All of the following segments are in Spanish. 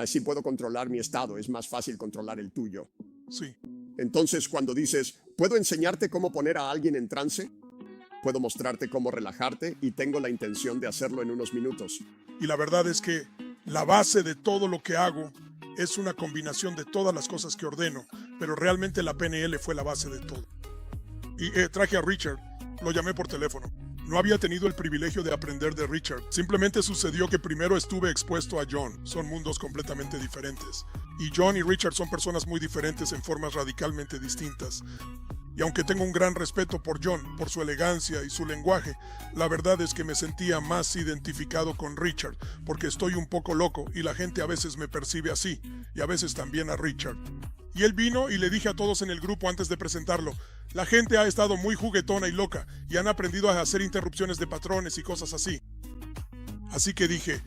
Si puedo controlar mi estado, es más fácil controlar el tuyo. Sí. Entonces, cuando dices, ¿puedo enseñarte cómo poner a alguien en trance? Puedo mostrarte cómo relajarte y tengo la intención de hacerlo en unos minutos. Y la verdad es que la base de todo lo que hago es una combinación de todas las cosas que ordeno, pero realmente la PNL fue la base de todo. Y traje a Richard, lo llamé por teléfono. No había tenido el privilegio de aprender de Richard. Simplemente sucedió que primero estuve expuesto a John. Son mundos completamente diferentes. Y John y Richard son personas muy diferentes en formas radicalmente distintas. Y aunque tengo un gran respeto por John, por su elegancia y su lenguaje, la verdad es que me sentía más identificado con Richard, porque estoy un poco loco y la gente a veces me percibe así, y a veces también a Richard. Y él vino y le dije a todos en el grupo antes de presentarlo, la gente ha estado muy juguetona y loca, y han aprendido a hacer interrupciones de patrones y cosas así. Así que dije,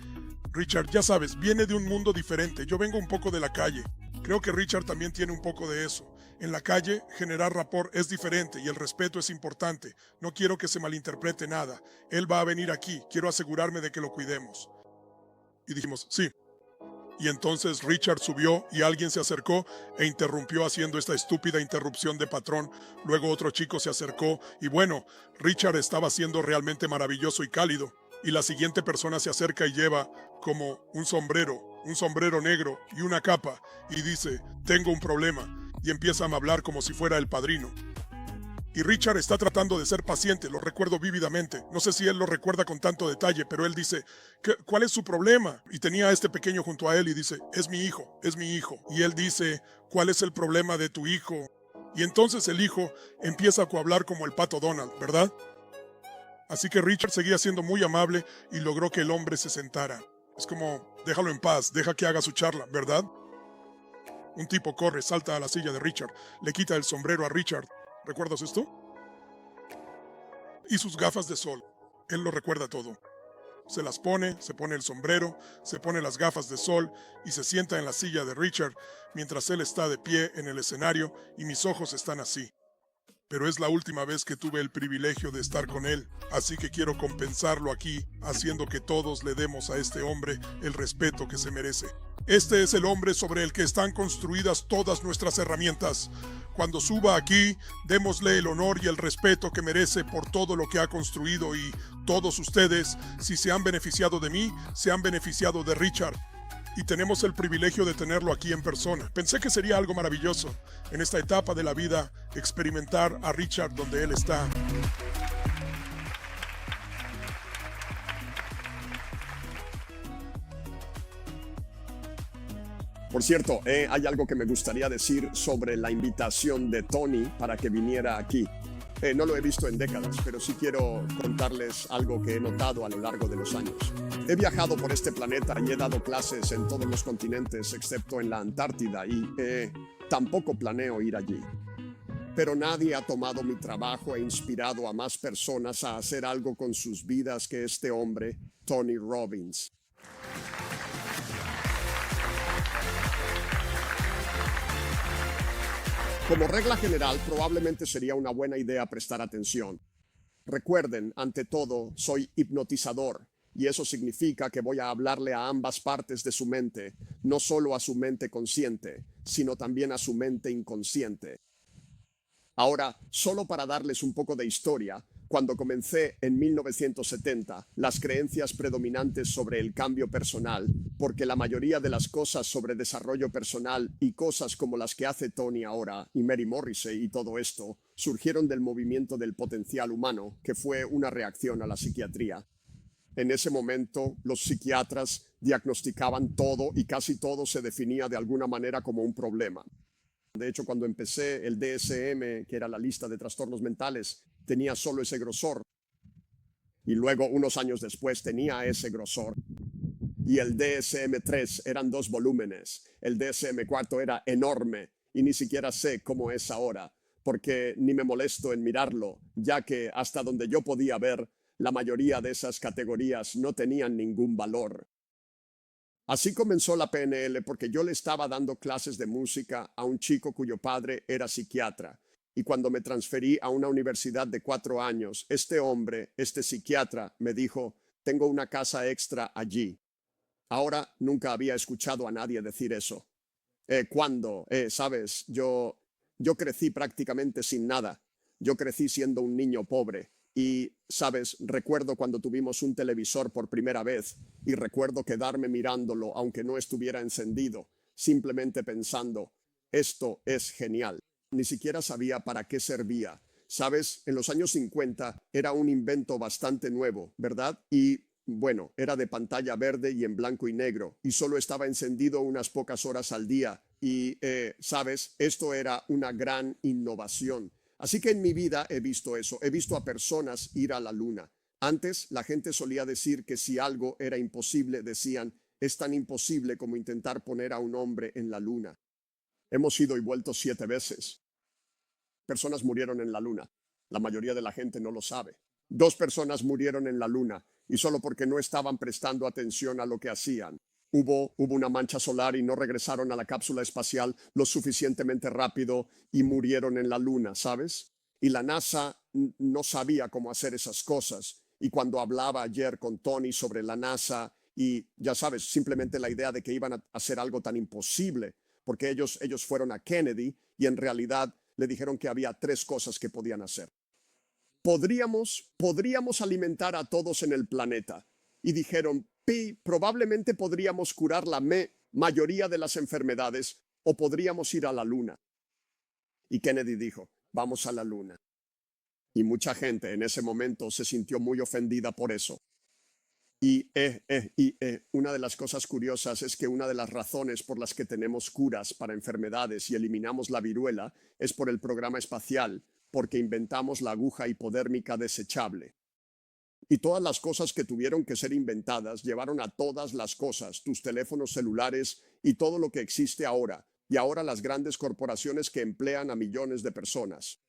Richard, ya sabes, viene de un mundo diferente, yo vengo un poco de la calle. Creo que Richard también tiene un poco de eso. En la calle, generar rapport es diferente y el respeto es importante. No quiero que se malinterprete nada. Él va a venir aquí, quiero asegurarme de que lo cuidemos. Y dijimos, sí. Y entonces Richard subió y alguien se acercó e interrumpió haciendo esta estúpida interrupción de patrón. Luego otro chico se acercó y bueno, Richard estaba siendo realmente maravilloso y cálido. Y la siguiente persona se acerca y lleva como un sombrero negro y una capa y dice, tengo un problema. Y empieza a hablar como si fuera el padrino. Y Richard está tratando de ser paciente, lo recuerdo vívidamente. No sé si él lo recuerda con tanto detalle, pero él dice, ¿cuál es su problema? Y tenía a este pequeño junto a él y dice, es mi hijo, es mi hijo. Y él dice, ¿cuál es el problema de tu hijo? Y entonces el hijo empieza a hablar como el pato Donald, ¿verdad? Así que Richard seguía siendo muy amable y logró que el hombre se sentara. Es como, déjalo en paz, deja que haga su charla, ¿verdad? Un tipo corre, salta a la silla de Richard, le quita el sombrero a Richard. ¿Recuerdas esto? Y sus gafas de sol. Él lo recuerda todo. Se las pone, se pone el sombrero, se pone las gafas de sol y se sienta en la silla de Richard mientras él está de pie en el escenario y mis ojos están así. Pero es la última vez que tuve el privilegio de estar con él, así que quiero compensarlo aquí, haciendo que todos le demos a este hombre el respeto que se merece. Este es el hombre sobre el que están construidas todas nuestras herramientas. Cuando suba aquí, démosle el honor y el respeto que merece por todo lo que ha construido y todos ustedes, si se han beneficiado de mí, se han beneficiado de Richard. Y tenemos el privilegio de tenerlo aquí en persona. Pensé que sería algo maravilloso en esta etapa de la vida experimentar a Richard donde él está. Por cierto, hay algo que me gustaría decir sobre la invitación de Tony para que viniera aquí. No lo he visto en décadas, pero sí quiero contarles algo que he notado a lo largo de los años. He viajado por este planeta y he dado clases en todos los continentes excepto en la Antártida y tampoco planeo ir allí. Pero nadie ha tomado mi trabajo e inspirado a más personas a hacer algo con sus vidas que este hombre, Tony Robbins. Como regla general, probablemente sería una buena idea prestar atención. Recuerden, ante todo, soy hipnotizador, y eso significa que voy a hablarle a ambas partes de su mente, no solo a su mente consciente, sino también a su mente inconsciente. Ahora, solo para darles un poco de historia, cuando comencé en 1970, las creencias predominantes sobre el cambio personal, porque la mayoría de las cosas sobre desarrollo personal y cosas como las que hace Tony ahora y Mary Morrissey y todo esto, surgieron del movimiento del potencial humano, que fue una reacción a la psiquiatría. En ese momento, los psiquiatras diagnosticaban todo y casi todo se definía de alguna manera como un problema. De hecho, cuando empecé el DSM, que era la lista de trastornos mentales, tenía solo ese grosor. Y luego, unos años después, tenía ese grosor. Y el DSM-3 eran 2 volúmenes. El DSM-4 era enorme y ni siquiera sé cómo es ahora, porque ni me molesto en mirarlo, ya que hasta donde yo podía ver, la mayoría de esas categorías no tenían ningún valor. Así comenzó la PNL porque yo le estaba dando clases de música a un chico cuyo padre era psiquiatra. Y cuando me transferí a una universidad de 4 años, este hombre, este psiquiatra, me dijo, tengo una casa extra allí. Ahora nunca había escuchado a nadie decir eso. ¿Cuándo? Sabes, yo crecí prácticamente sin nada. Yo crecí siendo un niño pobre. Y, sabes, recuerdo cuando tuvimos un televisor por primera vez y recuerdo quedarme mirándolo aunque no estuviera encendido, simplemente pensando, esto es genial. Ni siquiera sabía para qué servía. Sabes, en los años 50 era un invento bastante nuevo, ¿verdad? Y bueno, era de pantalla verde y en blanco y negro, y solo estaba encendido unas pocas horas al día. Y, sabes, esto era una gran innovación. Así que en mi vida he visto eso, he visto a personas ir a la luna. Antes la gente solía decir que si algo era imposible, decían, es tan imposible como intentar poner a un hombre en la luna. Hemos ido y vuelto 7 veces. Personas murieron en la luna. La mayoría de la gente no lo sabe. 2 personas murieron en la luna y solo porque no estaban prestando atención a lo que hacían. Hubo una mancha solar y no regresaron a la cápsula espacial lo suficientemente rápido y murieron en la luna, ¿sabes? Y la NASA no sabía cómo hacer esas cosas. Y cuando hablaba ayer con Tony sobre la NASA y ya sabes, simplemente la idea de que iban a hacer algo tan imposible, porque ellos fueron a Kennedy y en realidad le dijeron que había 3 cosas que podían hacer. Podríamos alimentar a todos en el planeta. Y dijeron, probablemente podríamos curar la mayoría de las enfermedades o podríamos ir a la luna. Y Kennedy dijo, vamos a la luna. Y mucha gente en ese momento se sintió muy ofendida por eso. Y una de las cosas curiosas es que una de las razones por las que tenemos curas para enfermedades y eliminamos la viruela es por el programa espacial, porque inventamos la aguja hipodérmica desechable. Y todas las cosas que tuvieron que ser inventadas llevaron a todas las cosas, tus teléfonos celulares y todo lo que existe ahora, y ahora las grandes corporaciones que emplean a millones de personas.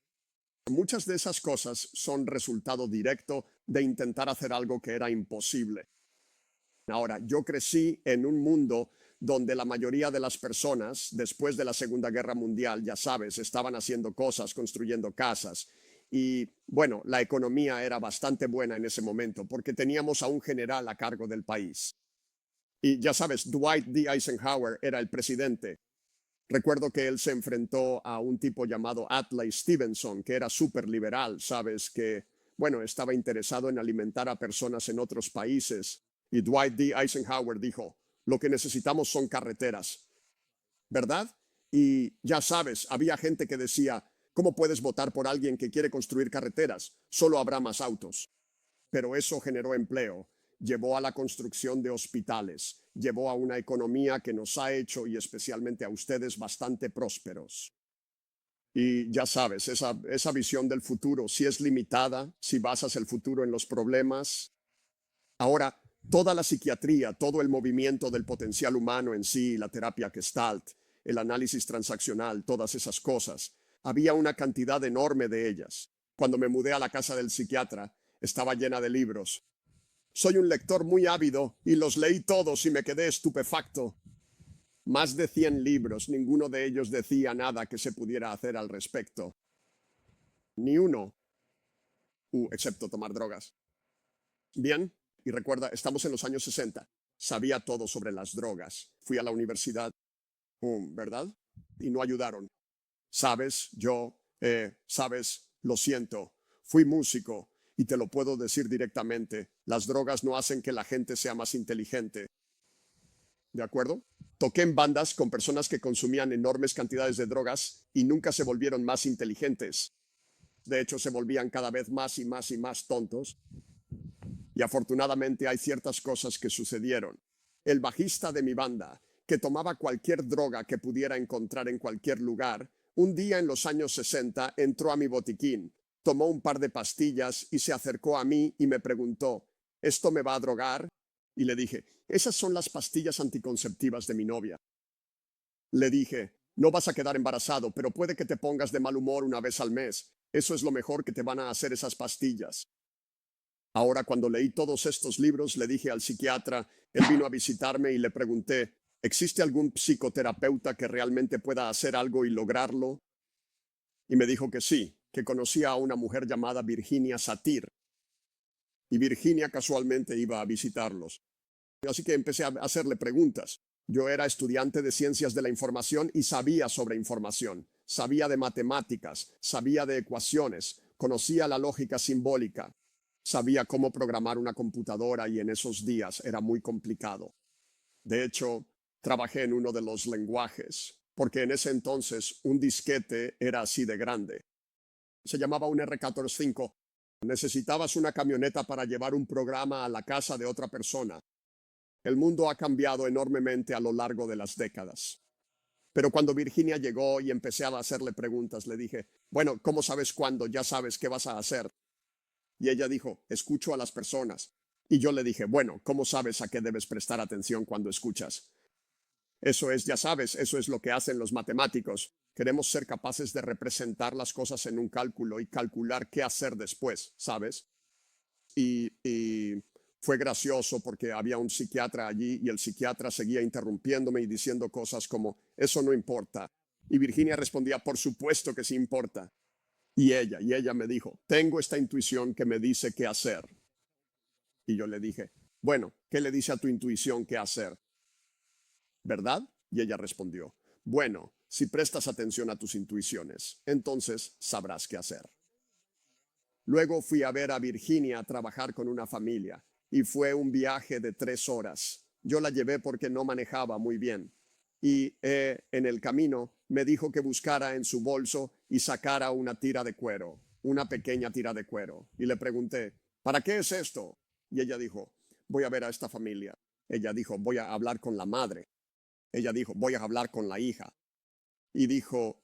Muchas de esas cosas son resultado directo de intentar hacer algo que era imposible. Ahora, yo crecí en un mundo donde la mayoría de las personas, después de la Segunda Guerra Mundial, ya sabes, estaban haciendo cosas, construyendo casas. Y bueno, la economía era bastante buena en ese momento porque teníamos a un general a cargo del país. Y ya sabes, Dwight D. Eisenhower era el presidente. Recuerdo que él se enfrentó a un tipo llamado Adlai Stevenson, que era súper liberal, sabes, que, bueno, estaba interesado en alimentar a personas en otros países. Y Dwight D. Eisenhower dijo, lo que necesitamos son carreteras, ¿verdad? Y ya sabes, había gente que decía, ¿cómo puedes votar por alguien que quiere construir carreteras? Solo habrá más autos. Pero eso generó empleo, llevó a la construcción de hospitales, llevó a una economía que nos ha hecho, y especialmente a ustedes, bastante prósperos. Y ya sabes, esa visión del futuro, si es limitada, si basas el futuro en los problemas. Ahora, toda la psiquiatría, todo el movimiento del potencial humano en sí, la terapia Gestalt, el análisis transaccional, todas esas cosas, había una cantidad enorme de ellas. Cuando me mudé a la casa del psiquiatra, estaba llena de libros. Soy un lector muy ávido y los leí todos y me quedé estupefacto. Más de 100 libros, ninguno de ellos decía nada que se pudiera hacer al respecto. Ni uno, excepto tomar drogas. Bien, y recuerda, estamos en los años 60. Sabía todo sobre las drogas. Fui a la universidad, ¿verdad? Y no ayudaron. Sabes, sabes, lo siento. Fui músico y te lo puedo decir directamente. Las drogas no hacen que la gente sea más inteligente. ¿De acuerdo? Toqué en bandas con personas que consumían enormes cantidades de drogas y nunca se volvieron más inteligentes. De hecho, se volvían cada vez más y más y más tontos. Y afortunadamente hay ciertas cosas que sucedieron. El bajista de mi banda, que tomaba cualquier droga que pudiera encontrar en cualquier lugar, un día en los años 60 entró a mi botiquín, tomó un par de pastillas y se acercó a mí y me preguntó, ¿esto me va a drogar? Y le dije, esas son las pastillas anticonceptivas de mi novia. Le dije, no vas a quedar embarazado, pero puede que te pongas de mal humor una vez al mes. Eso es lo mejor que te van a hacer esas pastillas. Ahora, cuando leí todos estos libros, le dije al psiquiatra, él vino a visitarme y le pregunté, ¿existe algún psicoterapeuta que realmente pueda hacer algo y lograrlo? Y me dijo que sí, que conocía a una mujer llamada Virginia Satir. Y Virginia casualmente iba a visitarlos. Así que empecé a hacerle preguntas. Yo era estudiante de ciencias de la información y sabía sobre información, sabía de matemáticas, sabía de ecuaciones, conocía la lógica simbólica, sabía cómo programar una computadora y en esos días era muy complicado. De hecho, trabajé en uno de los lenguajes, porque en ese entonces un disquete era así de grande. Se llamaba un R14.5. Necesitabas una camioneta para llevar un programa a la casa de otra persona. El mundo ha cambiado enormemente a lo largo de las décadas. Pero cuando Virginia llegó y empecé a hacerle preguntas, le dije, bueno, ¿cómo sabes cuándo? Ya sabes qué vas a hacer. Y ella dijo, escucho a las personas. Y yo le dije, bueno, ¿cómo sabes a qué debes prestar atención cuando escuchas? Eso es, ya sabes, eso es lo que hacen los matemáticos. Queremos ser capaces de representar las cosas en un cálculo y calcular qué hacer después, ¿sabes? Y fue gracioso porque había un psiquiatra allí y el psiquiatra seguía interrumpiéndome y diciendo cosas como, eso no importa. Y Virginia respondía, por supuesto que sí importa. Y ella me dijo, tengo esta intuición que me dice qué hacer. Y yo le dije, bueno, ¿qué le dice a tu intuición qué hacer? ¿Verdad? Y ella respondió, bueno, si prestas atención a tus intuiciones, entonces sabrás qué hacer. Luego fui a ver a Virginia trabajar con una familia y fue un viaje de 3 horas. Yo la llevé porque no manejaba muy bien y en el camino me dijo que buscara en su bolso y sacara una tira de cuero, una pequeña tira de cuero. Y le pregunté, ¿para qué es esto? Y ella dijo, voy a ver a esta familia. Ella dijo, voy a hablar con la madre. Ella dijo, voy a hablar con la hija. Y dijo,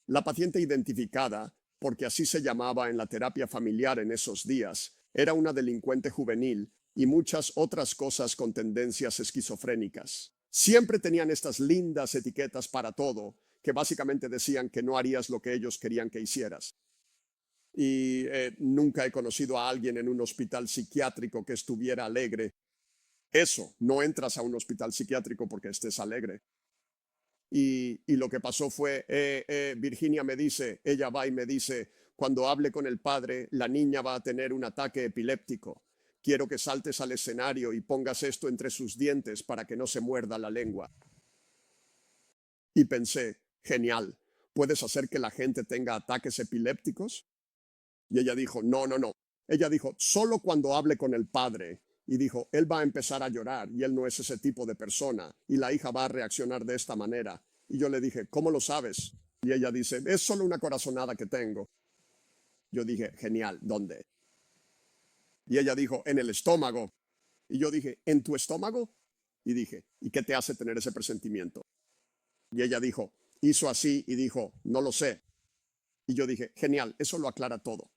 la paciente identificada, porque así se llamaba en la terapia familiar en esos días, era una delincuente juvenil y muchas otras cosas con tendencias esquizofrénicas. Siempre tenían estas lindas etiquetas para todo, que básicamente decían que no harías lo que ellos querían que hicieras. Y nunca he conocido a alguien en un hospital psiquiátrico que estuviera alegre. Eso, no entras a un hospital psiquiátrico porque estés alegre. Y lo que pasó fue, Virginia me dice, ella va y me dice, cuando hable con el padre, la niña va a tener un ataque epiléptico. Quiero que saltes al escenario y pongas esto entre sus dientes para que no se muerda la lengua. Y pensé, genial, ¿puedes hacer que la gente tenga ataques epilépticos? Y ella dijo, no, no, no. Ella dijo, solo cuando hable con el padre. Y dijo, él va a empezar a llorar y él no es ese tipo de persona y la hija va a reaccionar de esta manera. Y yo le dije, ¿cómo lo sabes? Y ella dice, es solo una corazonada que tengo. Yo dije, genial, ¿dónde? Y ella dijo, en el estómago. Y yo dije, ¿en tu estómago? Y dije, ¿y qué te hace tener ese presentimiento? Y ella dijo, hizo así y dijo, no lo sé. Y yo dije, genial, eso lo aclara todo.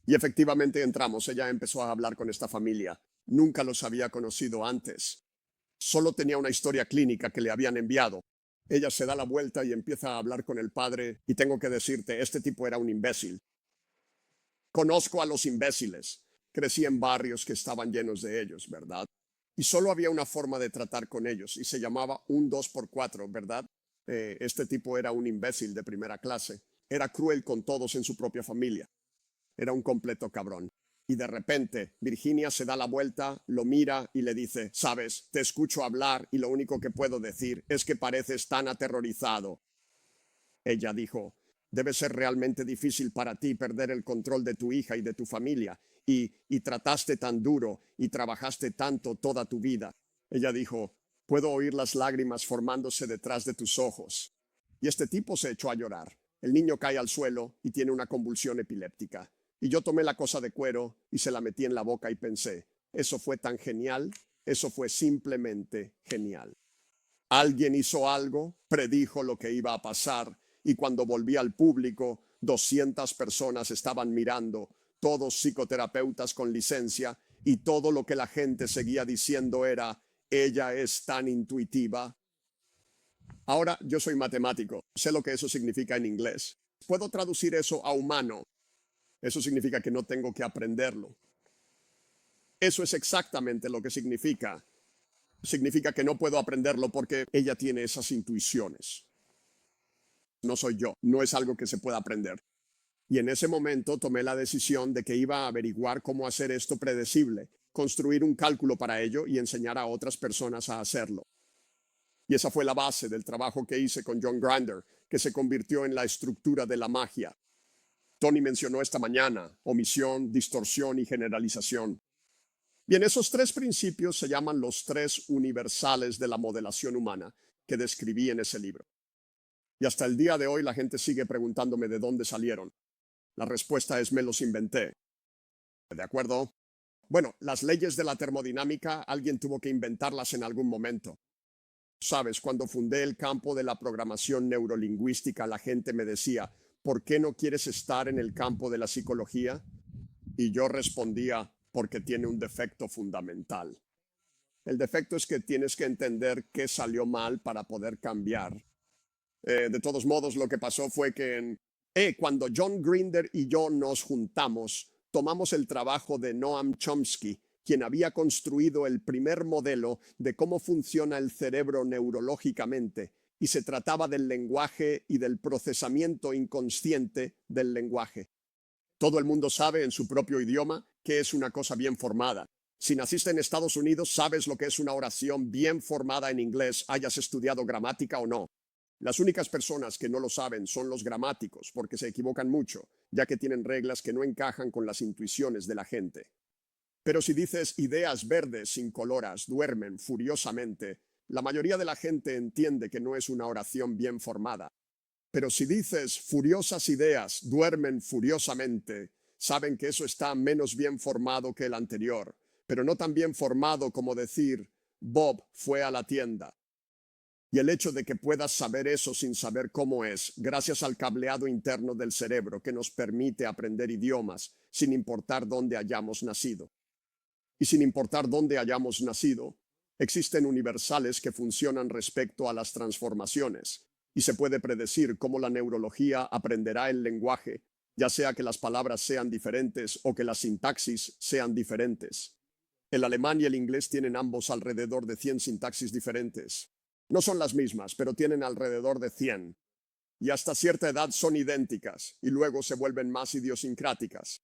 Y efectivamente entramos, ella empezó a hablar con esta familia. Nunca los había conocido antes. Solo tenía una historia clínica que le habían enviado. Ella se da la vuelta y empieza a hablar con el padre y tengo que decirte, este tipo era un imbécil. Conozco a los imbéciles. Crecí en barrios que estaban llenos de ellos, ¿verdad? Y solo había una forma de tratar con ellos y se llamaba un 2x4, ¿verdad? Este tipo era un imbécil de primera clase. Era cruel con todos en su propia familia. Era un completo cabrón. Y de repente, Virginia se da la vuelta, lo mira y le dice, sabes, te escucho hablar y lo único que puedo decir es que pareces tan aterrorizado. Ella dijo, debe ser realmente difícil para ti perder el control de tu hija y de tu familia. Y trataste tan duro y trabajaste tanto toda tu vida. Ella dijo, puedo oír las lágrimas formándose detrás de tus ojos. Y este tipo se echó a llorar. El niño cae al suelo y tiene una convulsión epiléptica. Y yo tomé la cosa de cuero y se la metí en la boca y pensé, eso fue tan genial, eso fue simplemente genial. Alguien hizo algo, predijo lo que iba a pasar y cuando volví al público, 200 personas estaban mirando, todos psicoterapeutas con licencia y todo lo que la gente seguía diciendo era, ella es tan intuitiva. Ahora yo soy matemático, sé lo que eso significa en inglés. Puedo traducir eso a humano. Eso significa que no tengo que aprenderlo. Eso es exactamente lo que significa. Significa que no puedo aprenderlo porque ella tiene esas intuiciones. No soy yo, no es algo que se pueda aprender. Y en ese momento tomé la decisión de que iba a averiguar cómo hacer esto predecible. construir un cálculo para ello y enseñar a otras personas a hacerlo. Y esa fue la base del trabajo que hice con John Grinder, que se convirtió en la estructura de la magia. Tony mencionó esta mañana: omisión, distorsión y generalización. Bien, esos tres principios se llaman los tres universales de la modelación humana que describí en ese libro. Y hasta el día de hoy la gente sigue preguntándome de dónde salieron. La respuesta es: me los inventé. ¿De acuerdo? Bueno, las leyes de la termodinámica alguien tuvo que inventarlas en algún momento. Sabes, cuando fundé el campo de la programación neurolingüística, la gente me decía: ¿por qué no quieres estar en el campo de la psicología? Y yo respondía: porque tiene un defecto fundamental. El defecto es que tienes que entender qué salió mal para poder cambiar. De todos modos, lo que pasó fue que cuando John Grinder y yo nos juntamos, tomamos el trabajo de Noam Chomsky, quien había construido el primer modelo de cómo funciona el cerebro neurológicamente, y se trataba del lenguaje y del procesamiento inconsciente del lenguaje. Todo el mundo sabe en su propio idioma qué es una cosa bien formada. Si naciste en Estados Unidos, sabes lo que es una oración bien formada en inglés, hayas estudiado gramática o no. Las únicas personas que no lo saben son los gramáticos, porque se equivocan mucho, ya que tienen reglas que no encajan con las intuiciones de la gente. Pero si dices ideas verdes incoloras duermen furiosamente, la mayoría de la gente entiende que no es una oración bien formada. Pero si dices furiosas ideas duermen furiosamente, saben que eso está menos bien formado que el anterior, pero no tan bien formado como decir Bob fue a la tienda. Y el hecho de que puedas saber eso sin saber cómo es, gracias al cableado interno del cerebro que nos permite aprender idiomas sin importar dónde hayamos nacido. Y sin importar dónde hayamos nacido, existen universales que funcionan respecto a las transformaciones, y se puede predecir cómo la neurología aprenderá el lenguaje, ya sea que las palabras sean diferentes o que la sintaxis sean diferentes. El alemán y el inglés tienen ambos alrededor de 100 sintaxis diferentes. No son las mismas, pero tienen alrededor de 100. Y hasta cierta edad son idénticas, y luego se vuelven más idiosincráticas.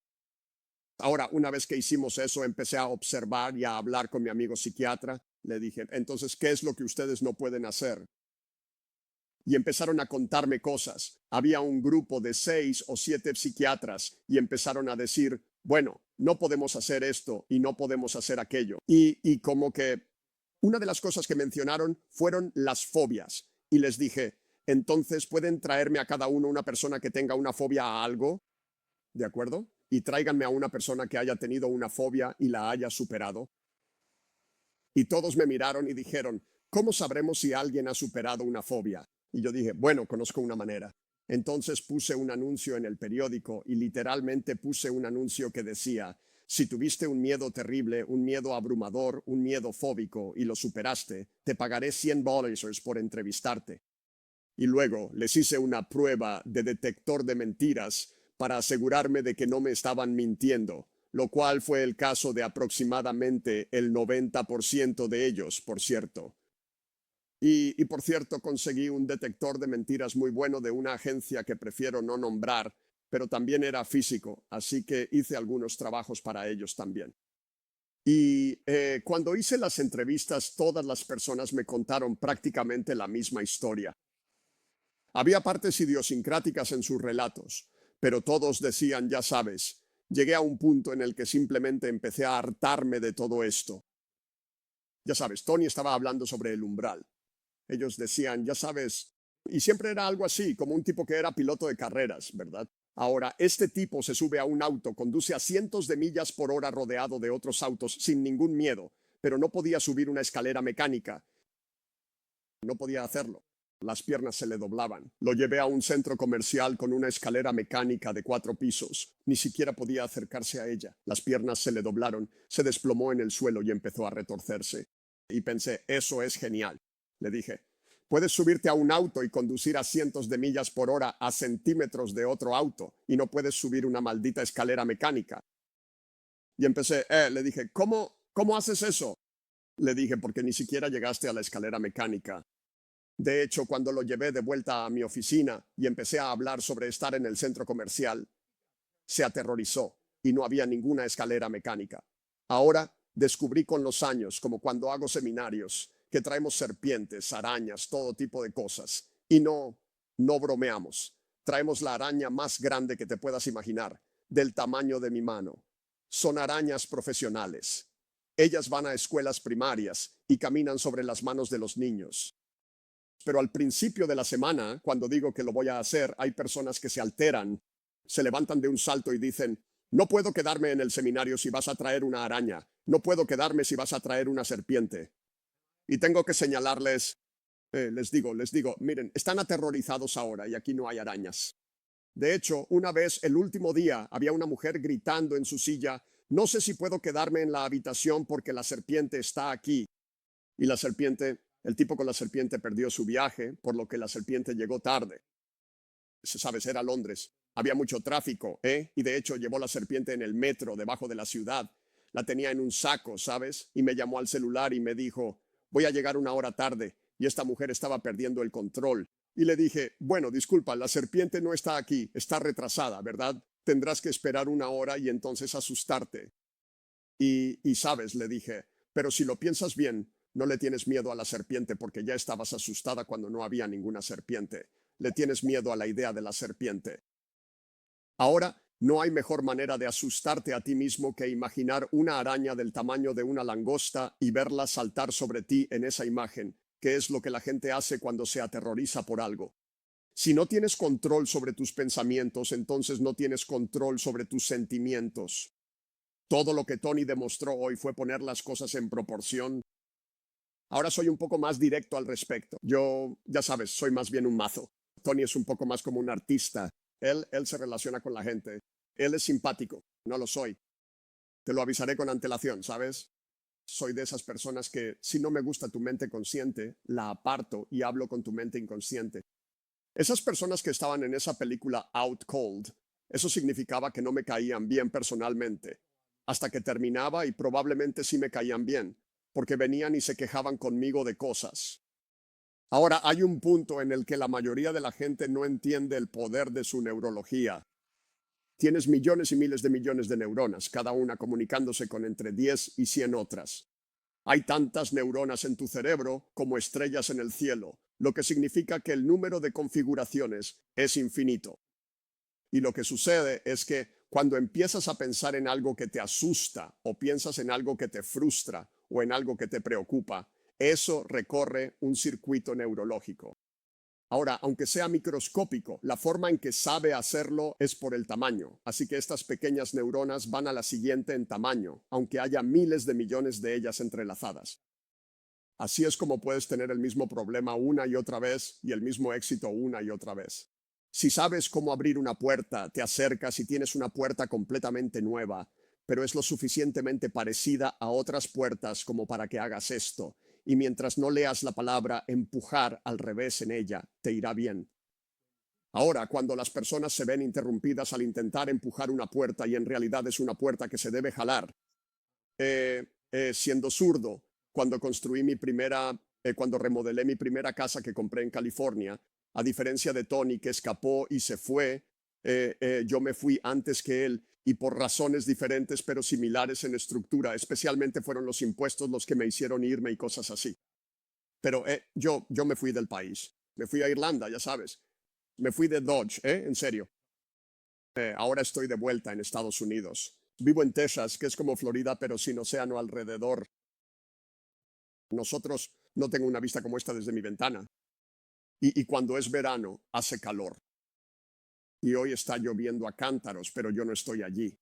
Ahora, una vez que hicimos eso, empecé a observar y a hablar con mi amigo psiquiatra. Le dije: entonces, ¿qué es lo que ustedes no pueden hacer? Y empezaron a contarme cosas. Había un grupo de 6 o 7 psiquiatras y empezaron a decir: bueno, no podemos hacer esto y no podemos hacer aquello. Y como que una de las cosas que mencionaron fueron las fobias. Y les dije: entonces, ¿pueden traerme a cada uno una persona que tenga una fobia a algo? ¿De acuerdo? Y tráiganme a una persona que haya tenido una fobia y la haya superado. Y todos me miraron y dijeron: ¿cómo sabremos si alguien ha superado una fobia? Y yo dije: bueno, conozco una manera. Entonces puse un anuncio en el periódico y literalmente puse un anuncio que decía: si tuviste un miedo terrible, un miedo abrumador, un miedo fóbico y lo superaste, te pagaré $100 por entrevistarte. Y luego les hice una prueba de detector de mentiras para asegurarme de que no me estaban mintiendo, lo cual fue el caso de aproximadamente el 90% de ellos, por cierto. Y por cierto, conseguí un detector de mentiras muy bueno de una agencia que prefiero no nombrar, pero también era físico, así que hice algunos trabajos para ellos también. Y cuando hice las entrevistas, todas las personas me contaron prácticamente la misma historia. Había partes idiosincráticas en sus relatos, pero todos decían: ya sabes, llegué a un punto en el que simplemente empecé a hartarme de todo esto. Ya sabes, Tony estaba hablando sobre el umbral. Ellos decían: ya sabes, y siempre era algo así, como un tipo que era piloto de carreras, ¿verdad? Ahora, este tipo se sube a un auto, conduce a cientos de millas por hora rodeado de otros autos sin ningún miedo, pero no podía subir una escalera mecánica. No podía hacerlo. Las piernas se le doblaban. Lo llevé a un centro comercial con una escalera mecánica de 4 pisos. Ni siquiera podía acercarse a ella. Las piernas se le doblaron, se desplomó en el suelo y empezó a retorcerse. Y pensé: eso es genial. Le dije: puedes subirte a un auto y conducir a cientos de millas por hora a centímetros de otro auto y no puedes subir una maldita escalera mecánica. Y empecé, le dije: ¿Cómo haces eso? Le dije: porque ni siquiera llegaste a la escalera mecánica. De hecho, cuando lo llevé de vuelta a mi oficina y empecé a hablar sobre estar en el centro comercial, se aterrorizó y no había ninguna escalera mecánica. Ahora Descubrí con los años, como cuando hago seminarios, que traemos serpientes, arañas, todo tipo de cosas. Y no bromeamos. Traemos la araña más grande que te puedas imaginar, del tamaño de mi mano. Son arañas profesionales. Ellas van a escuelas primarias y caminan sobre las manos de los niños. Pero al principio de la semana, cuando digo que lo voy a hacer, hay personas que se alteran, se levantan de un salto y dicen, no puedo quedarme en el seminario si vas a traer una araña, no puedo quedarme si vas a traer una serpiente. Y tengo que señalarles, les digo, miren, están aterrorizados ahora y aquí no hay arañas. De hecho, una vez, el último día, había una mujer gritando en su silla, no sé si puedo quedarme en la habitación porque la serpiente está aquí. Y la serpiente, el tipo con la serpiente perdió su viaje, por lo que la serpiente llegó tarde. Sabes, era Londres. Había mucho tráfico, ¿eh? Y de hecho llevó la serpiente en el metro debajo de la ciudad. La tenía en un saco, ¿sabes? Y me llamó al celular y me dijo, voy a llegar una hora tarde. Y esta mujer estaba perdiendo el control. Y le dije, bueno, disculpa, la serpiente no está aquí, está retrasada, ¿verdad? Tendrás que esperar una hora y entonces asustarte. Y sabes, le dije, pero si lo piensas bien, no le tienes miedo a la serpiente porque ya estabas asustada cuando no había ninguna serpiente. Le tienes miedo a la idea de la serpiente. Ahora, no hay mejor manera de asustarte a ti mismo que imaginar una araña del tamaño de una langosta y verla saltar sobre ti en esa imagen, que es lo que la gente hace cuando se aterroriza por algo. Si no tienes control sobre tus pensamientos, entonces no tienes control sobre tus sentimientos. Todo lo que Tony demostró hoy fue poner las cosas en proporción. Ahora soy un poco más directo al respecto. Yo, ya sabes, soy más bien un mazo. Tony es un poco más como un artista. Él se relaciona con la gente. Él es simpático. No lo soy. Te lo avisaré con antelación, ¿sabes? Soy de esas personas que, si no me gusta tu mente consciente, la aparto y hablo con tu mente inconsciente. Esas personas que estaban en esa película Out Cold, eso significaba que no me caían bien personalmente. Hasta que terminaba y probablemente sí me caían bien, porque venían y se quejaban conmigo de cosas. Ahora, hay un punto en el que la mayoría de la gente no entiende el poder de su neurología. Tienes millones y miles de millones de neuronas, cada una comunicándose con entre 10 y 100 otras. Hay tantas neuronas en tu cerebro como estrellas en el cielo, lo que significa que el número de configuraciones es infinito. Y lo que sucede es que cuando empiezas a pensar en algo que te asusta o piensas en algo que te frustra o en algo que te preocupa, eso recorre un circuito neurológico. Ahora, aunque sea microscópico, la forma en que sabe hacerlo es por el tamaño. Así que estas pequeñas neuronas van a la siguiente en tamaño, aunque haya miles de millones de ellas entrelazadas. Así es como puedes tener el mismo problema una y otra vez y el mismo éxito una y otra vez. Si sabes cómo abrir una puerta, te acercas y tienes una puerta completamente nueva, pero es lo suficientemente parecida a otras puertas como para que hagas esto. Y mientras no leas la palabra empujar al revés en ella, te irá bien. Ahora, cuando las personas se ven interrumpidas al intentar empujar una puerta y en realidad es una puerta que se debe jalar, siendo zurdo, cuando cuando remodelé mi primera casa que compré en California, a diferencia de Tony que escapó y se fue, yo me fui antes que él y por razones diferentes pero similares en estructura, especialmente fueron los impuestos los que me hicieron irme y cosas así. Pero yo me fui del país, me fui a Irlanda, ya sabes, me fui de Dodge, en serio. Ahora estoy de vuelta en Estados Unidos. Vivo en Texas, que es como Florida, pero sin océano alrededor. Nosotros no tengo una vista como esta desde mi ventana. Y cuando es verano, hace calor. Y hoy está lloviendo a cántaros, pero yo no estoy allí.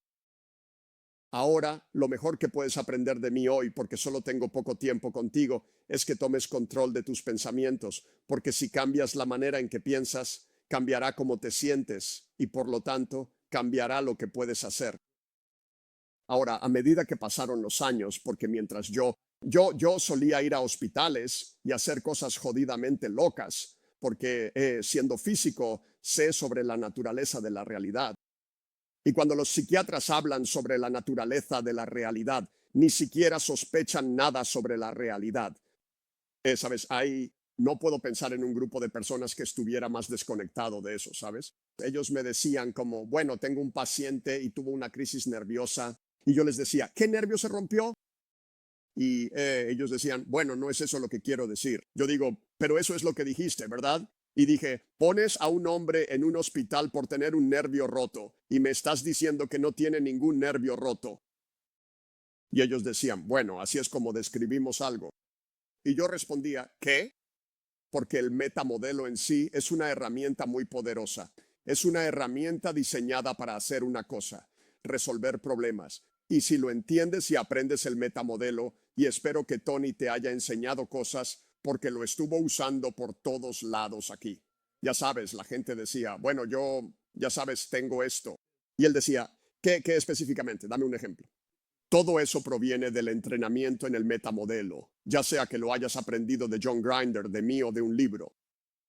Ahora, lo mejor que puedes aprender de mí hoy, porque solo tengo poco tiempo contigo, es que tomes control de tus pensamientos, porque si cambias la manera en que piensas, cambiará cómo te sientes y por lo tanto cambiará lo que puedes hacer. Ahora, a medida que pasaron los años, porque mientras yo solía ir a hospitales y hacer cosas jodidamente locas, porque siendo físico sé sobre la naturaleza de la realidad. Y cuando los psiquiatras hablan sobre la naturaleza de la realidad, ni siquiera sospechan nada sobre la realidad. ¿Sabes? No puedo pensar en un grupo de personas que estuviera más desconectado de eso, ¿sabes? Ellos me decían como, bueno, tengo un paciente y tuvo una crisis nerviosa. Y yo les decía, ¿qué nervio se rompió? Y ellos decían, bueno, no es eso lo que quiero decir. Yo digo, pero eso es lo que dijiste, ¿verdad? Y dije, pones a un hombre en un hospital por tener un nervio roto y me estás diciendo que no tiene ningún nervio roto. Y ellos decían, bueno, así es como describimos algo. Y yo respondía, ¿qué? Porque el metamodelo en sí es una herramienta muy poderosa. Es una herramienta diseñada para hacer una cosa, resolver problemas. Y si lo entiendes y aprendes el metamodelo, y espero que Tony te haya enseñado cosas porque lo estuvo usando por todos lados aquí. Ya sabes, la gente decía, bueno, yo, ya sabes, tengo esto. Y él decía, ¿qué específicamente? Dame un ejemplo. Todo eso proviene del entrenamiento en el metamodelo, ya sea que lo hayas aprendido de John Grinder, de mí o de un libro.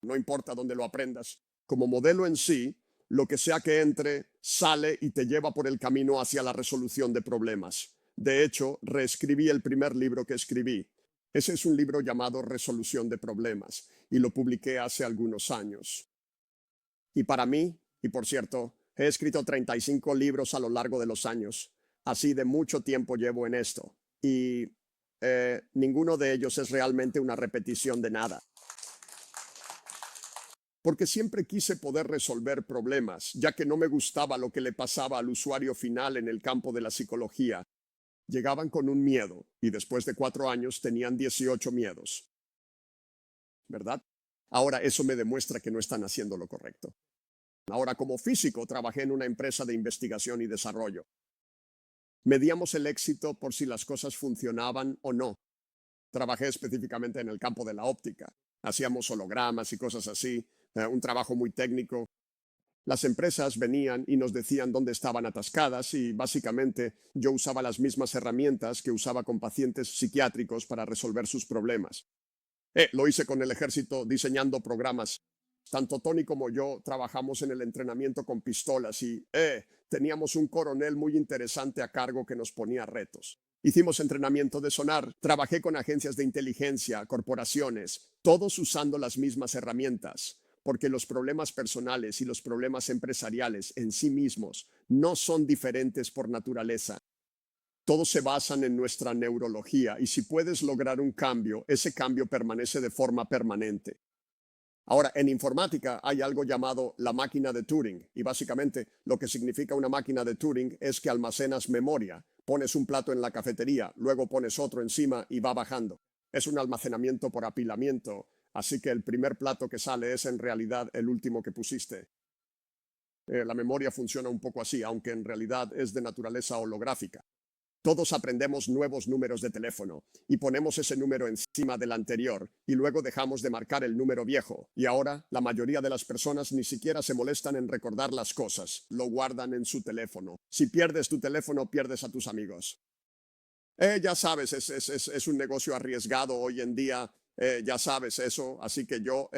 No importa dónde lo aprendas. Como modelo en sí, lo que sea que entre, sale y te lleva por el camino hacia la resolución de problemas. De hecho, reescribí el primer libro que escribí. Ese es un libro llamado Resolución de Problemas y lo publiqué hace algunos años. Y para mí, y por cierto, he escrito 35 libros a lo largo de los años. Así de mucho tiempo llevo en esto. Y ninguno de ellos es realmente una repetición de nada. Porque siempre quise poder resolver problemas, ya que no me gustaba lo que le pasaba al usuario final en el campo de la psicología. Llegaban con un miedo y después de 4 años tenían 18 miedos. ¿Verdad? Ahora eso me demuestra que no están haciendo lo correcto. Ahora, como físico, trabajé en una empresa de investigación y desarrollo. Medíamos el éxito por si las cosas funcionaban o no. Trabajé específicamente en el campo de la óptica. Hacíamos hologramas y cosas así, un trabajo muy técnico. Las empresas venían y nos decían dónde estaban atascadas y básicamente yo usaba las mismas herramientas que usaba con pacientes psiquiátricos para resolver sus problemas. Lo hice con el ejército diseñando programas. Tanto Tony como yo trabajamos en el entrenamiento con pistolas y teníamos un coronel muy interesante a cargo que nos ponía retos. Hicimos entrenamiento de sonar, trabajé con agencias de inteligencia, corporaciones, todos usando las mismas herramientas, porque los problemas personales y los problemas empresariales en sí mismos no son diferentes por naturaleza. Todos se basan en nuestra neurología y si puedes lograr un cambio, ese cambio permanece de forma permanente. Ahora, en informática hay algo llamado la máquina de Turing y básicamente lo que significa una máquina de Turing es que almacenas memoria. Pones un plato en la cafetería, luego pones otro encima y va bajando. Es un almacenamiento por apilamiento, así que el primer plato que sale es en realidad el último que pusiste. La memoria funciona un poco así, aunque en realidad es de naturaleza holográfica. Todos aprendemos nuevos números de teléfono y ponemos ese número encima del anterior y luego dejamos de marcar el número viejo. Y ahora la mayoría de las personas ni siquiera se molestan en recordar las cosas, lo guardan en su teléfono. Si pierdes tu teléfono, pierdes a tus amigos. Ya sabes, es un negocio arriesgado hoy en día, ya sabes eso, así que yo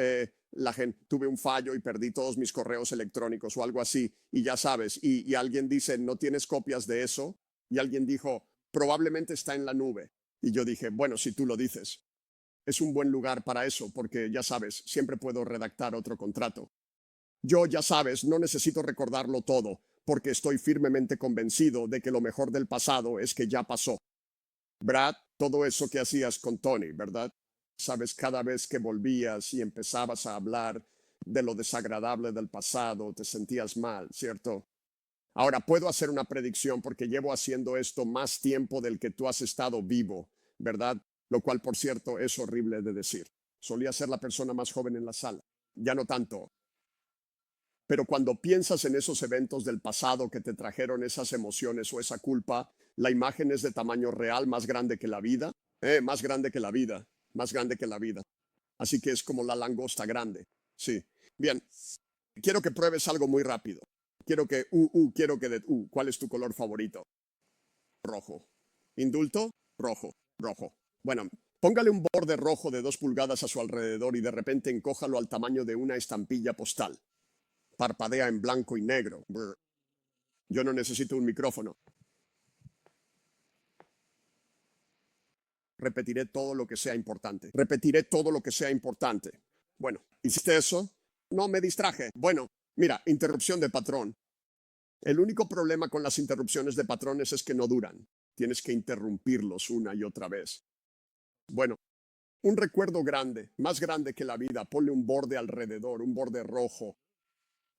tuve un fallo y perdí todos mis correos electrónicos o algo así, y ya sabes, y alguien dice, ¿no tienes copias de eso? Y alguien dijo, probablemente está en la nube. Y yo dije, bueno, si tú lo dices, es un buen lugar para eso, porque ya sabes, siempre puedo redactar otro contrato. Yo, ya sabes, no necesito recordarlo todo, porque estoy firmemente convencido de que lo mejor del pasado es que ya pasó. Brad, todo eso que hacías con Tony, ¿verdad? Sabes, cada vez que volvías y empezabas a hablar de lo desagradable del pasado, te sentías mal, ¿cierto? Ahora puedo hacer una predicción porque llevo haciendo esto más tiempo del que tú has estado vivo, ¿verdad? Lo cual, por cierto, es horrible de decir. Solía ser la persona más joven en la sala. Ya no tanto. Pero cuando piensas en esos eventos del pasado que te trajeron esas emociones o esa culpa, la imagen es de tamaño real, más grande que la vida. Más grande que la vida. Más grande que la vida. Así que es como la langosta grande. Sí. Bien. Quiero que pruebes algo muy rápido. ¿Cuál es tu color favorito? Rojo. ¿Indulto? Rojo, rojo. Bueno, póngale un borde rojo de 2 pulgadas a su alrededor y de repente encójalo al tamaño de una estampilla postal. Parpadea en blanco y negro. Brr. Yo no necesito un micrófono. Repetiré todo lo que sea importante. Repetiré todo lo que sea importante. Bueno, ¿hiciste eso? No, me distraje. Bueno, mira, interrupción de patrón. El único problema con las interrupciones de patrones es que no duran. tienes que interrumpirlos una y otra vez. Bueno, un recuerdo grande, más grande que la vida, ponle un borde alrededor, un borde rojo.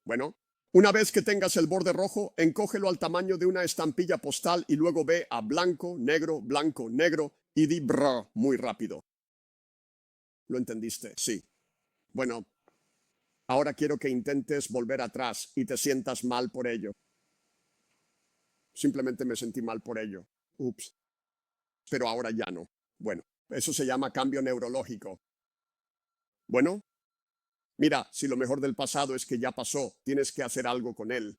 Bueno, una vez que tengas el borde rojo, encógelo al tamaño de una estampilla postal y luego ve a blanco, negro y di brr muy rápido. ¿Lo entendiste? Sí. Bueno, ahora quiero que intentes volver atrás y te sientas mal por ello. Simplemente me sentí mal por ello. Ups. Pero ahora ya no. Bueno, eso se llama cambio neurológico. Bueno, mira, si lo mejor del pasado es que ya pasó, tienes que hacer algo con él.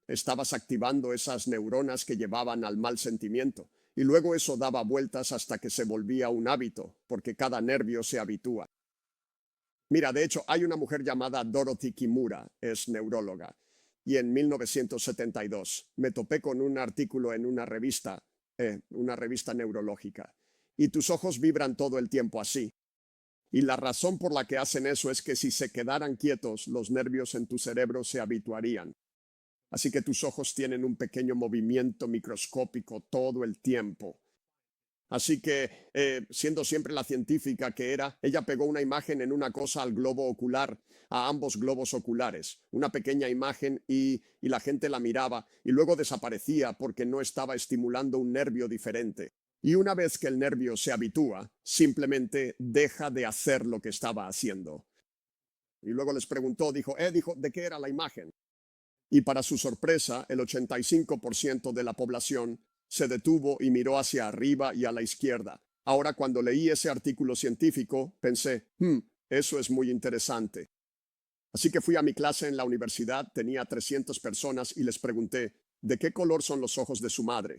Estabas activando esas neuronas que llevaban al mal sentimiento, y luego eso daba vueltas hasta que se volvía un hábito, porque cada nervio se habitúa. Mira, de hecho, hay una mujer llamada Dorothy Kimura, es neuróloga, y en 1972 me topé con un artículo en una revista neurológica, y tus ojos vibran todo el tiempo así. Y la razón por la que hacen eso es que si se quedaran quietos, los nervios en tu cerebro se habituarían. Así que tus ojos tienen un pequeño movimiento microscópico todo el tiempo. Así que, siendo siempre la científica que era, ella pegó una imagen en una cosa al globo ocular, a ambos globos oculares, una pequeña imagen y la gente la miraba y luego desaparecía porque no estaba estimulando un nervio diferente. Y una vez que el nervio se habitúa, simplemente deja de hacer lo que estaba haciendo. Y luego les preguntó, dijo, ¿de qué era la imagen? Y para su sorpresa, el 85% de la población se detuvo y miró hacia arriba y a la izquierda. Ahora, cuando leí ese artículo científico, pensé, eso es muy interesante. Así que fui a mi clase en la universidad, tenía 300 personas y les pregunté, ¿de qué color son los ojos de su madre?